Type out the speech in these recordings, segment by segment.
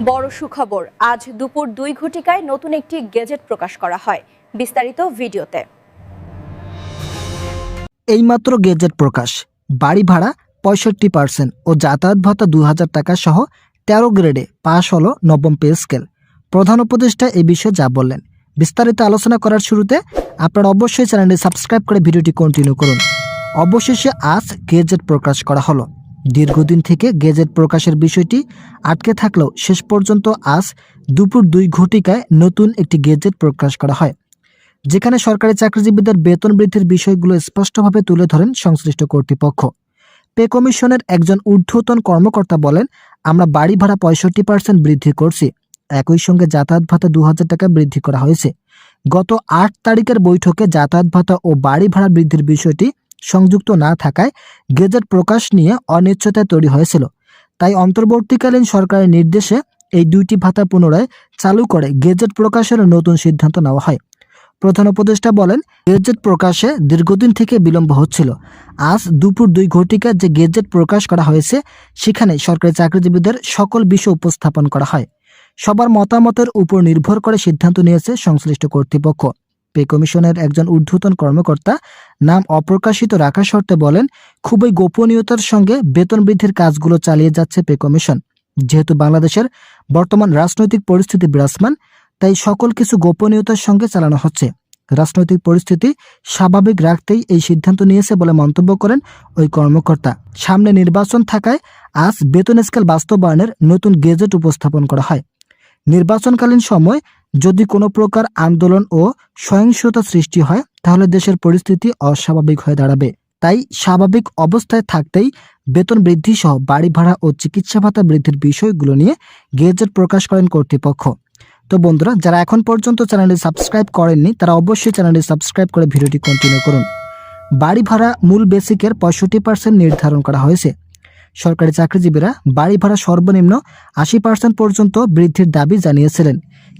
বড় সুখবর, আজ দুপুর 2 ঘটিকায় নতুন একটি গেজেট প্রকাশ করা হয়। বিস্তারিত ভিডিওতে। এইমাত্র গেজেট প্রকাশ। বাড়ি ভাড়া 65% ও যাতায়াত ভাতা 2000 টাকা সহ 13 গ্রেডে পাশ হলো নবম পে স্কেল। প্রধান উপদেষ্টা এই বিষয়ে যা বললেন, বিস্তারিত আলোচনা করার শুরুতে আপনারা অবশ্যই চ্যানেলটি সাবস্ক্রাইব করে ভিডিওটি কন্টিনিউ করুন। অবশেষে আজ গেজেট প্রকাশ করা হলো। দীর্ঘদিন থেকে গেজেট প্রকাশের বিষয়টি আটকে থাকলেও শেষ পর্যন্ত আজ দুপুর 2 ঘটিকায় নতুন একটি গেজেট প্রকাশ করা হয়, যেখানে সরকারি চাকরিজীবীদের বেতন বৃদ্ধির বিষয়গুলো স্পষ্টভাবে তুলে ধরেন সংশ্লিষ্ট কর্তৃপক্ষ। পে কমিশনের একজন ঊর্ধ্বতন কর্মকর্তা বলেন, আমরা বাড়ি ভাড়া 65% বৃদ্ধি করছি। একই সঙ্গে যাতায়াত ভাতা 2000 টাকা বৃদ্ধি করা হয়েছে। গত 8 তারিখের বৈঠকে যাতায়াত ভাতা ও বাড়ি ভাড়া বৃদ্ধির বিষয়টি সংযুক্ত না থাকায় গেজেট প্রকাশ নিয়ে অনিশ্চয়তা তৈরি হয়েছিল। তাই অন্তর্বর্তীকালীন সরকারের নির্দেশে এই দুইটি ভাতা পুনরায় চালু করে গেজেট প্রকাশের নতুন সিদ্ধান্ত নেওয়া হয়। প্রধান উপদেষ্টা বলেন, গেজেট প্রকাশে দীর্ঘদিন থেকে বিলম্ব হচ্ছিল। আজ দুপুর 2 ঘটিকায় যে গেজেট প্রকাশ করা হয়েছে, সেখানে সরকারি চাকরিজীবীদের সকল বিষয় উপস্থাপন করা হয়। সবার মতামতের উপর নির্ভর করে সিদ্ধান্ত নিয়েছে সংশ্লিষ্ট কর্তৃপক্ষ। পে কমিশনের একজন ঊর্ধ্বতন কর্মকর্তা নাম অপ্রকাশিত রাখার শর্তে বলেন, খুবই গোপনীয়তার সঙ্গে বেতন বৃদ্ধির কাজগুলো চালিয়ে যাচ্ছে পে কমিশন। যেহেতু বাংলাদেশের বর্তমান রাজনৈতিক পরিস্থিতি বিরাজমান, তাই সকল কিছু গোপনীয়তার সঙ্গে চালানো হচ্ছে। রাজনৈতিক পরিস্থিতি স্বাভাবিক রাখতেই এই সিদ্ধান্ত নিয়েছে বলে মন্তব্য করেন ওই কর্মকর্তা। সামনে নির্বাচন থাকায় আজ বেতন স্কেল বাস্তবায়নের নতুন গেজেট উপস্থাপন করা হয়। নির্বাচনকালীন সময় যদি কোনো প্রকার আন্দোলন ও সহিংসতা সৃষ্টি হয়, তাহলে দেশের পরিস্থিতি অস্বাভাবিক হয়ে দাঁড়াবে। তাই স্বাভাবিক অবস্থায় থাকতেই বেতন বৃদ্ধি সহ বাড়ি ভাড়া ও চিকিৎসা ভাতা বৃদ্ধির বিষয়গুলো নিয়ে গেজেট প্রকাশ করেন কর্তৃপক্ষ। তো বন্ধুরা, যারা এখন পর্যন্ত চ্যানেলটি সাবস্ক্রাইব করেননি, তারা অবশ্যই চ্যানেলটি সাবস্ক্রাইব করে ভিডিওটি কন্টিনিউ করুন। বাড়ি ভাড়া মূল বেসিকের 65% নির্ধারণ করা হয়েছে। সরকারি চাকরিজীবীরা বাড়ি ভাড়া সর্বনিম্ন 80% পর্যন্ত বৃদ্ধির দাবি জানিয়েছিলেন,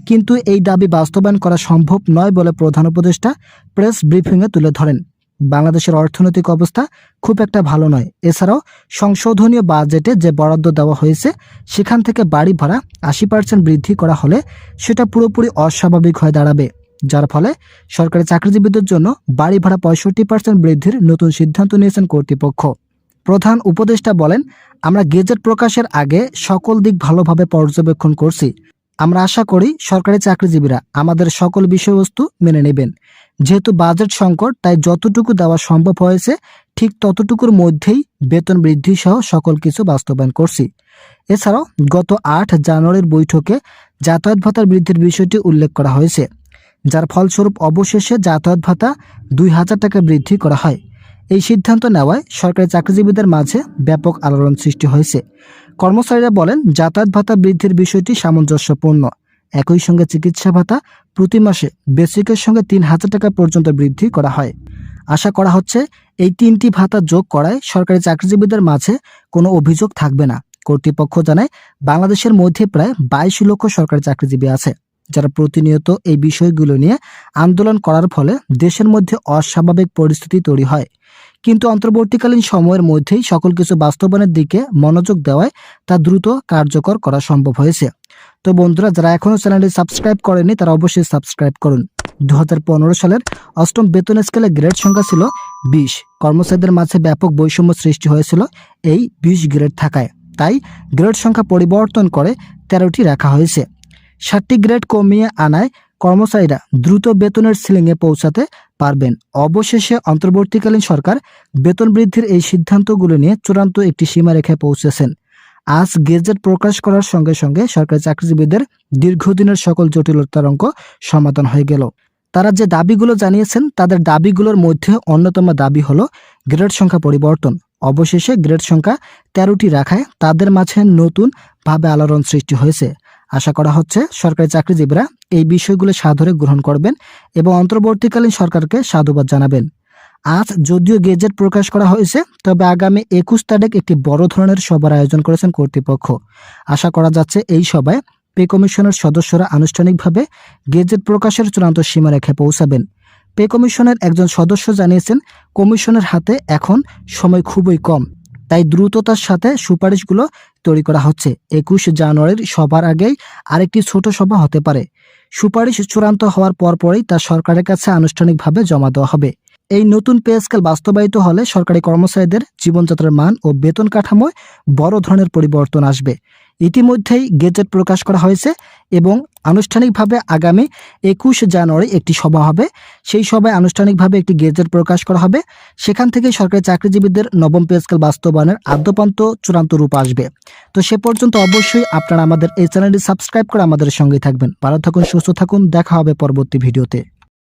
কিন্তু এই দাবি বাস্তবায়ন করা সম্ভব নয় বলে প্রধান উপদেষ্টা প্রেস ব্রিফিংয়ে তুলে ধরেন। বাংলাদেশের অর্থনৈতিক অবস্থা খুব একটা ভালো নয়। এছাড়াও সংশোধনীয় বাজেটে যে বরাদ্দ দেওয়া হয়েছে, সেখান থেকে বাড়ি ভাড়া 80% বৃদ্ধি করা হলে সেটা পুরোপুরি অস্বাভাবিক হয়ে দাঁড়াবে, যার ফলে সরকারি চাকরিজীবীদের জন্য বাড়ি ভাড়া 65% বৃদ্ধির নতুন সিদ্ধান্ত নিয়েছেন কর্তৃপক্ষ। প্রধান উপদেষ্টা বলেন, আমরা গেজেট প্রকাশের আগে সকল দিক ভালোভাবে পর্যবেক্ষণ করছি। আমরা আশা করি সরকারি চাকরিজীবীরা আমাদের সকল বিষয়বস্তু মেনে নেবেন। যেহেতু বাজেট সংকট, তাই যতটুকু দেওয়া সম্ভব হয়েছে ঠিক ততটুকুর মধ্যেই বেতন বৃদ্ধি সহ সকল কিছু বাস্তবায়ন করছি। এছাড়াও গত 8 জানুয়ারির বৈঠকে যাতায়াত ভাতার বৃদ্ধির বিষয়টি উল্লেখ করা হয়েছে, যার ফলস্বরূপ অবশেষে যাতায়াত ভাতা 2000 টাকা বৃদ্ধি করা হয়। এই সিদ্ধান্ত নেওয়ায় সরকারি চাকরিজীবীদের মাঝে ব্যাপক আলোড়ন সৃষ্টি হয়েছে। কর্মচারীরা বলেন, যাতায়াত ভাতা বৃদ্ধির বিষয়টি সামঞ্জস্যপূর্ণ। একই সঙ্গে চিকিৎসা ভাতা প্রতি মাসে বেসিকের সঙ্গে 3000 টাকা পর্যন্ত বৃদ্ধি করা হয়। আশা করা হচ্ছে এই 3টি ভাতা যোগ করায় সরকারি চাকরিজীবীদের মাঝে কোনো অভিযোগ থাকবে না। কর্তৃপক্ষ জানায়, বাংলাদেশের মধ্যে প্রায় 22 লক্ষ সরকারি চাকরিজীবী আছে, যারা প্রতিনিয়ত এই বিষয়গুলো নিয়ে আন্দোলন করার ফলে দেশের মধ্যে অস্বাভাবিক পরিস্থিতি তৈরি হয়। কিন্তু অন্তর্বর্তীকালীন সময়ের মধ্যেই সকল কিছু বাস্তবায়নের দিকে মনোযোগ দেওয়ায় তা দ্রুত কার্যকর করা সম্ভব হয়েছে। তো বন্ধুরা, যারা এখনও চ্যানেলটি সাবস্ক্রাইব করেনি, তারা অবশ্যই সাবস্ক্রাইব করুন। 2015 সালের 8ম বেতন স্কেলে গ্রেড সংখ্যা ছিল 20। কর্মচারীদের মাঝে ব্যাপক বৈষম্য সৃষ্টি হয়েছিল এই 20 গ্রেড থাকায়। তাই গ্রেড সংখ্যা পরিবর্তন করে 13টি রাখা হয়েছে। 7টি গ্রেড কমিয়ে আনায় কর্মচারীরা দ্রুত বেতনের সিলিংয়ে পৌঁছাতে পারবেন। অবশেষে অন্তর্বর্তীকালীন সরকার বেতন বৃদ্ধির এই সিদ্ধান্তগুলো নিয়ে চূড়ান্ত একটি সীমারেখায় পৌঁছেছেন। আজ গেজেট প্রকাশ করার সঙ্গে সঙ্গে সরকারি চাকরিজীবীদের দীর্ঘদিনের সকল জটিলতার অঙ্ক সমাধান হয়ে গেল। তারা যে দাবিগুলো জানিয়েছেন, তাদের দাবিগুলোর মধ্যে অন্যতম দাবি হলো গ্রেড সংখ্যা পরিবর্তন। অবশেষে গ্রেড সংখ্যা 13টি রাখায় তাদের মাঝে নতুন ভাবে আলোড়ন সৃষ্টি হয়েছে। আশা করা হচ্ছে সরকারি চাকরিজীবীরা এই বিষয়গুলো সাদরে গ্রহণ করবেন এবং অন্তর্বর্তীকালীন সরকারকে সাধুবাদ জানাবেন। আজ যদিও গেজেট প্রকাশ করা হয়েছে, তবে আগামী 21 তারিখ একটি বড় ধরনের সভার আয়োজন করেছেন কর্তৃপক্ষ। আশা করা যাচ্ছে এই সভায় পে কমিশনের সদস্যরা আনুষ্ঠানিকভাবে গেজেট প্রকাশের চূড়ান্ত সীমারেখায় পৌঁছাবেন। পে কমিশনের একজন সদস্য জানিয়েছেন, কমিশনের হাতে এখন সময় খুবই কম। তাই দ্রুততার সাথে সুপারিশগুলো তৈরি করা হচ্ছে। 21 জানুয়ারির সবার আগেই আরেকটি ছোট সভা হতে পারে। সুপারিশ চূড়ান্ত হওয়ার পরপরই তা সরকারের কাছে আনুষ্ঠানিকভাবে জমা দেওয়া হবে। এই নতুন পে স্কেল বাস্তবায়িত হলে সরকারি কর্মচারীদের জীবনযাত্রার মান ও বেতন কাঠামোয় বড় ধরনের পরিবর্তন আসবে। ইতিমধ্যেই গেজেট প্রকাশ করা হয়েছে এবং আনুষ্ঠানিকভাবে আগামী 21 জানুয়ারি একটি সভা হবে। সেই সভায় আনুষ্ঠানিকভাবে একটি গেজেট প্রকাশ করা হবে। সেখান থেকে সরকারি চাকরিজীবীদের নবম পে স্কেল বাস্তবায়নের আদ্যপান্ত চূড়ান্ত রূপ আসবে। তো সে পর্যন্ত অবশ্যই আপনারা আমাদের এই চ্যানেলটি সাবস্ক্রাইব করে আমাদের সঙ্গে থাকবেন। ভালো থাকুন, সুস্থ থাকুন, দেখা হবে পরবর্তী ভিডিওতে।